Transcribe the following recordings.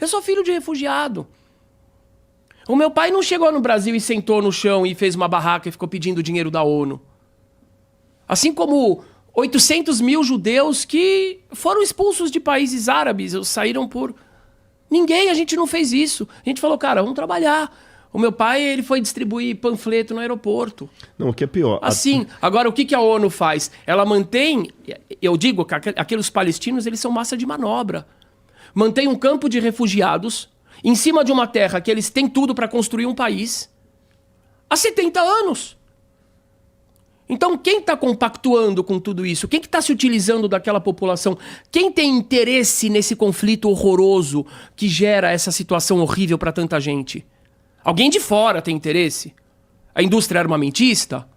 Eu sou filho de refugiado. O meu pai não chegou no Brasil e sentou no chão e fez uma barraca e ficou pedindo dinheiro da ONU. Assim como 800 mil judeus que foram expulsos de países árabes, saíram por... Ninguém, a gente não fez isso. A gente falou, cara, vamos trabalhar. O meu pai, ele foi distribuir panfleto no aeroporto. Não, o que é pior... Assim, agora o que a ONU faz? Ela mantém, eu digo que aqueles palestinos, eles são massa de manobra. Mantém um campo de refugiados em cima de uma terra que eles têm tudo para construir um país há 70 anos. Então, quem está compactuando com tudo isso? Quem que está se utilizando daquela população? Quem tem interesse nesse conflito horroroso que gera essa situação horrível para tanta gente? Alguém de fora tem interesse? A indústria armamentista?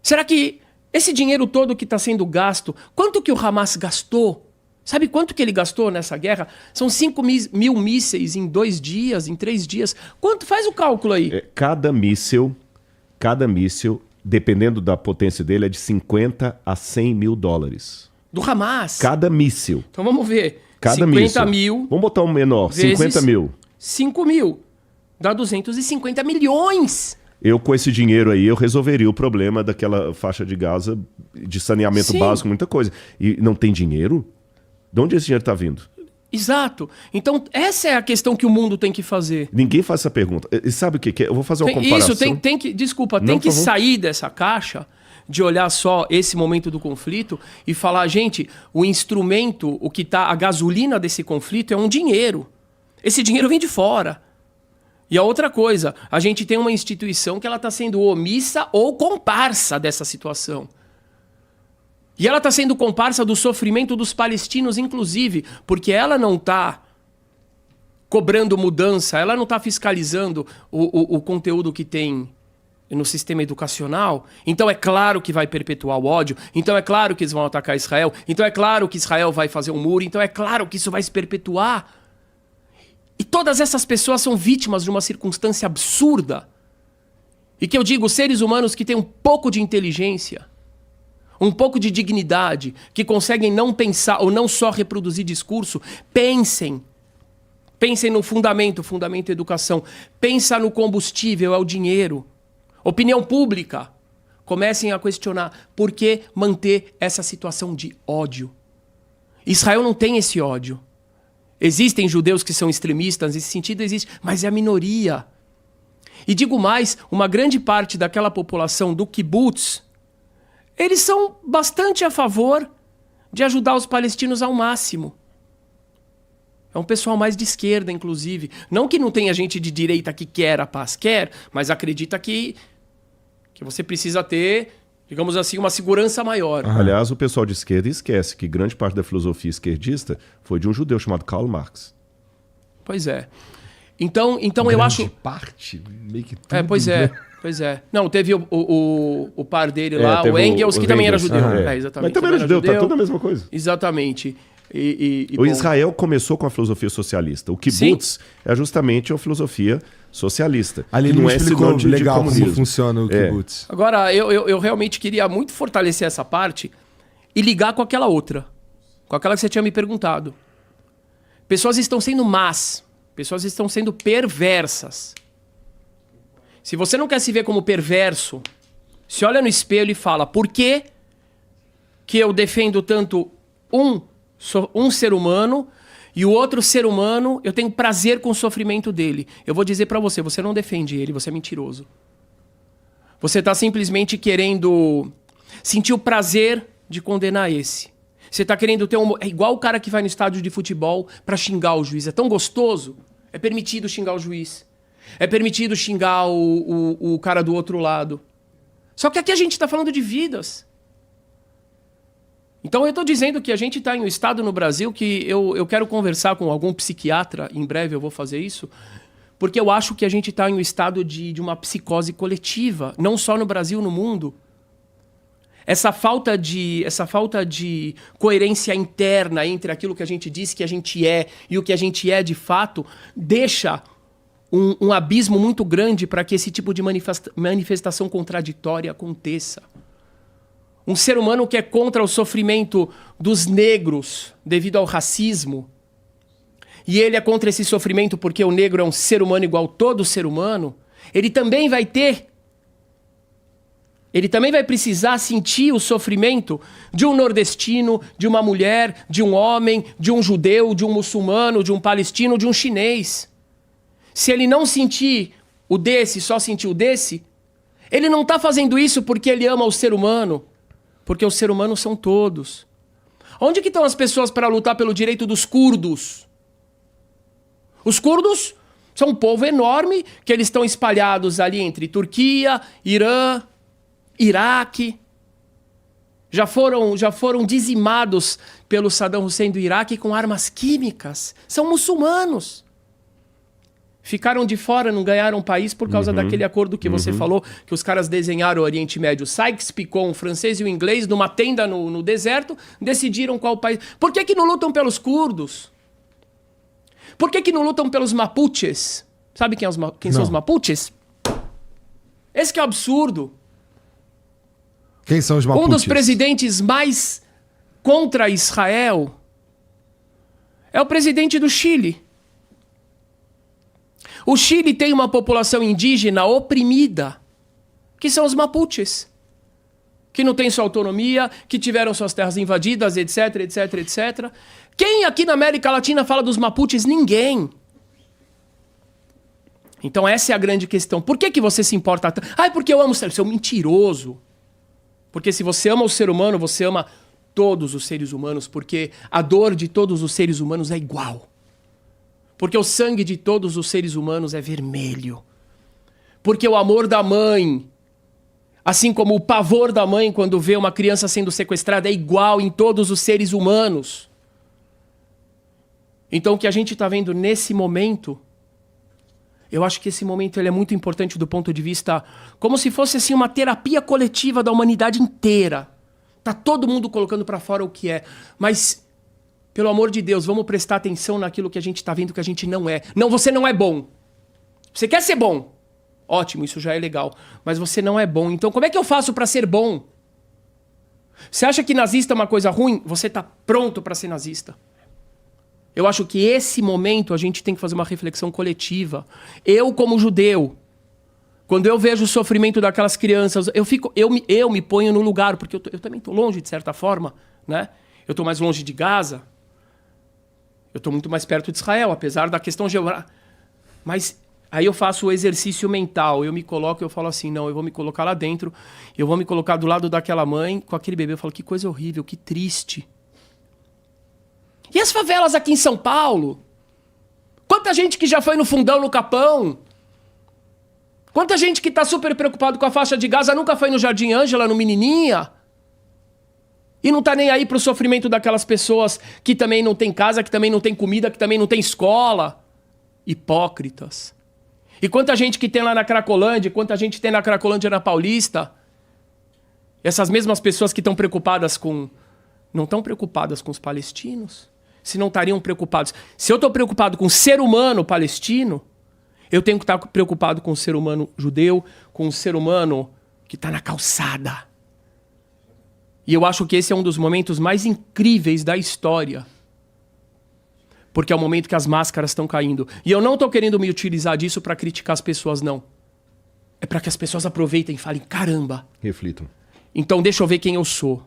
Será que esse dinheiro todo que está sendo gasto, quanto que o Hamas gastou? Sabe quanto que ele gastou nessa guerra? São 5 mil mísseis em 2 dias, em 3 dias. Quanto? Faz o cálculo aí. Cada míssil, dependendo da potência dele, é de 50 a 100 mil dólares. Do Hamas? Cada míssil. Então vamos ver. Cada 50 míssil. mil... Vamos botar um menor, vezes 50 mil. 5 mil. Dá 250 milhões. Eu, com esse dinheiro aí, eu resolveria o problema daquela faixa de Gaza, de saneamento básico, muita coisa. E não tem dinheiro? De onde esse dinheiro está vindo? Exato. Então, essa é a questão que o mundo tem que fazer. Ninguém faz essa pergunta. E sabe o que é? Eu vou fazer uma comparação. Isso, tem que... Desculpa, tem que sair dessa caixa de olhar só esse momento do conflito e falar, gente, o instrumento, o que tá, a gasolina desse conflito é um dinheiro. Esse dinheiro vem de fora. E a outra coisa, a gente tem uma instituição que ela está sendo omissa ou comparsa dessa situação. E ela está sendo comparsa do sofrimento dos palestinos, inclusive, porque ela não está cobrando mudança, ela não está fiscalizando o conteúdo que tem no sistema educacional. Então é claro que vai perpetuar o ódio, então é claro que eles vão atacar Israel, então é claro que Israel vai fazer um muro, então é claro que isso vai se perpetuar. E todas essas pessoas são vítimas de uma circunstância absurda. E que eu digo, seres humanos que têm um pouco de inteligência, um pouco de dignidade, que conseguem não pensar ou não só reproduzir discurso, pensem no fundamento é educação, pensa no combustível, é o dinheiro. Opinião pública, comecem a questionar por que manter essa situação de ódio. Israel não tem esse ódio. Existem judeus que são extremistas, nesse sentido existe, mas é a minoria. E digo mais, uma grande parte daquela população do kibbutz, eles são bastante a favor de ajudar os palestinos ao máximo. É um pessoal mais de esquerda, inclusive. Não que não tenha gente de direita que quer a paz, quer, mas acredita que você precisa ter, digamos assim, uma segurança maior. Aliás, o pessoal de esquerda esquece que grande parte da filosofia esquerdista foi de um judeu chamado Karl Marx. Pois é. Então eu acho... Grande parte, meio que tudo. Pois é. Não, teve o par dele lá, o Engels, que também era judeu. Exatamente. Mas também era judeu, tá tudo a mesma coisa. Exatamente. O Israel começou com a filosofia socialista. O kibbutz é justamente uma filosofia socialista. Ali que não é explicou sinônimo legal de comunismo. como funciona o kibbutz. Agora, eu realmente queria muito fortalecer essa parte e ligar com aquela outra. Com aquela que você tinha me perguntado. Pessoas estão sendo más. Pessoas estão sendo perversas. Se você não quer se ver como perverso, se olha no espelho e fala, por que eu defendo tanto um ser humano e o outro ser humano, eu tenho prazer com o sofrimento dele? Eu vou dizer pra você, você não defende ele, você é mentiroso. Você tá simplesmente querendo sentir o prazer de condenar esse. Você tá querendo ter é igual o cara que vai no estádio de futebol pra xingar o juiz. É tão gostoso, é permitido xingar o juiz. É permitido xingar o cara do outro lado. Só que aqui a gente está falando de vidas. Então eu estou dizendo que a gente está em um estado no Brasil que eu quero conversar com algum psiquiatra, em breve eu vou fazer isso, porque eu acho que a gente está em um estado de uma psicose coletiva, não só no Brasil, no mundo. Essa falta de coerência interna entre aquilo que a gente diz que a gente é e o que a gente é de fato, deixa um abismo muito grande para que esse tipo de manifestação contraditória aconteça. Um ser humano que é contra o sofrimento dos negros devido ao racismo e ele é contra esse sofrimento porque o negro é um ser humano igual todo ser humano, ele também vai precisar sentir o sofrimento de um nordestino, de uma mulher, de um homem, de um judeu, de um muçulmano, de um palestino, de um chinês. Se ele não sentir o desse, só sentir o desse, ele não está fazendo isso porque ele ama o ser humano, porque os seres humanos são todos. Onde que estão as pessoas para lutar pelo direito dos curdos? Os curdos são um povo enorme, que eles estão espalhados ali entre Turquia, Irã, Iraque. Já foram dizimados pelo Saddam Hussein do Iraque com armas químicas. São muçulmanos. Ficaram de fora, não ganharam país por causa daquele acordo que você falou, que os caras desenharam o Oriente Médio. Sykes-Picot, um francês e um inglês, numa tenda no deserto, decidiram qual país. Por que não lutam pelos curdos? Por que não lutam pelos mapuches? Sabe quem são os mapuches? Esse que é o absurdo. Quem são os mapuches? Um dos presidentes mais contra Israel é o presidente do Chile. O Chile tem uma população indígena oprimida, que são os mapuches, que não têm sua autonomia, que tiveram suas terras invadidas, etc, etc, etc. Quem aqui na América Latina fala dos mapuches? Ninguém. Então essa é a grande questão. Por que você se importa tanto? Ah, é porque eu amo o ser humano. Você é um mentiroso. Porque se você ama o ser humano, você ama todos os seres humanos, porque a dor de todos os seres humanos é igual. Porque o sangue de todos os seres humanos é vermelho. Porque o amor da mãe, assim como o pavor da mãe quando vê uma criança sendo sequestrada, é igual em todos os seres humanos. Então o que a gente está vendo nesse momento, eu acho que esse momento ele é muito importante do ponto de vista, como se fosse assim uma terapia coletiva da humanidade inteira. Tá todo mundo colocando para fora o que é, mas pelo amor de Deus, vamos prestar atenção naquilo que a gente está vendo que a gente não é. Não, você não é bom. Você quer ser bom? Ótimo, isso já é legal. Mas você não é bom. Então como é que eu faço para ser bom? Você acha que nazista é uma coisa ruim? Você está pronto para ser nazista. Eu acho que esse momento a gente tem que fazer uma reflexão coletiva. Eu, como judeu, quando eu vejo o sofrimento daquelas crianças, eu me ponho no lugar, porque eu também estou longe, de certa forma, né? Eu estou mais longe de Gaza. Eu estou muito mais perto de Israel, apesar da questão geográfica. Mas aí eu faço o exercício mental. Eu me coloco e eu falo assim, não, eu vou me colocar lá dentro. Eu vou me colocar do lado daquela mãe com aquele bebê. Eu falo, que coisa horrível, que triste. E as favelas aqui em São Paulo? Quanta gente que já foi no Fundão, no Capão? Quanta gente que está super preocupado com a faixa de Gaza nunca foi no Jardim Ângela, no Menininha? E não tá nem aí pro sofrimento daquelas pessoas que também não tem casa, que também não tem comida, que também não tem escola. Hipócritas. E quanta gente que tem lá na Cracolândia, quanta gente tem na Cracolândia na Paulista. Essas mesmas pessoas que estão preocupadas com... Não estão preocupadas com os palestinos? Se não estariam preocupados... Se eu estou preocupado com o ser humano palestino, eu tenho que estar preocupado com o ser humano judeu, com o ser humano que está na calçada. E eu acho que esse é um dos momentos mais incríveis da história. Porque é o momento que as máscaras estão caindo. E eu não estou querendo me utilizar disso para criticar as pessoas, não. É para que as pessoas aproveitem e falem, caramba. Reflitam. Então deixa eu ver quem eu sou.